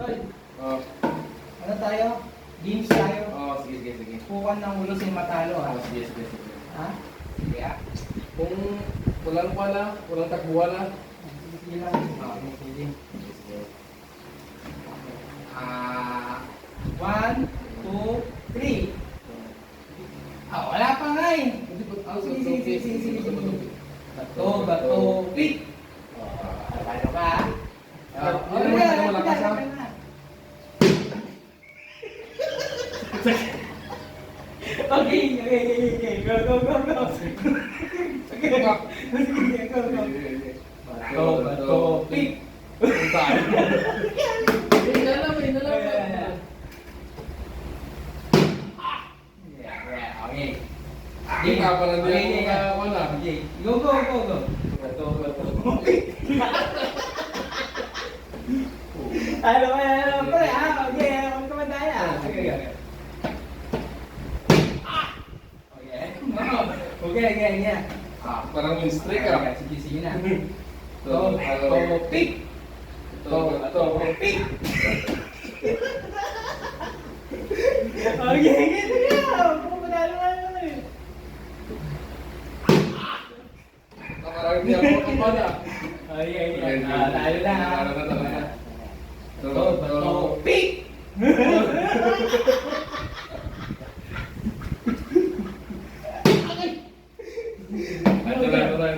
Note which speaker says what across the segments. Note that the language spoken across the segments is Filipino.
Speaker 1: Tol,
Speaker 2: Oh.
Speaker 1: ano tayo? Games tayo.
Speaker 2: Oh, sige.
Speaker 1: Pukan ng ulo sa matalo ha.
Speaker 2: Oh, sige.
Speaker 1: Ha? Sige ah.
Speaker 2: Kung walang pala, walang takbuhan na.
Speaker 1: Sige lang. Sige. Ah, 1, 2, 3. Ah, wala pa nga eh. Sige. Bato, pick. Paano ka?
Speaker 2: Hindi naman malakas ha.
Speaker 1: Okay. Go.
Speaker 2: Sige ka.
Speaker 1: Sige, go. Bato, pick.
Speaker 2: Tayo. Inalam.
Speaker 1: Okay.
Speaker 2: Hindi ka pala
Speaker 1: Okay.
Speaker 2: hindi ako wala.
Speaker 1: Okay. Go. Bato, pick. Ano, pre, okay, magkamandaya. Okay.
Speaker 2: Parang win streak ah.
Speaker 1: Sige na. To, pick. Pick. Okay, sige na. Pumadalo na naman eh.
Speaker 2: Parang hindi ako kapala.
Speaker 1: Okay. Talo na.
Speaker 2: Talo na.
Speaker 1: To, pick.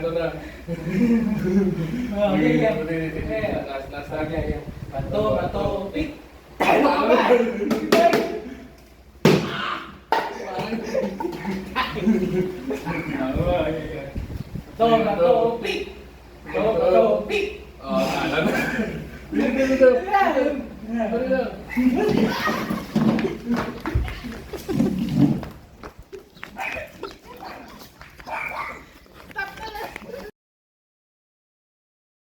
Speaker 2: Ito na.
Speaker 1: Okay.
Speaker 2: Last.
Speaker 1: Bato, pick. Bato, pick.
Speaker 2: Oh, alam na. Dito. Dali lang.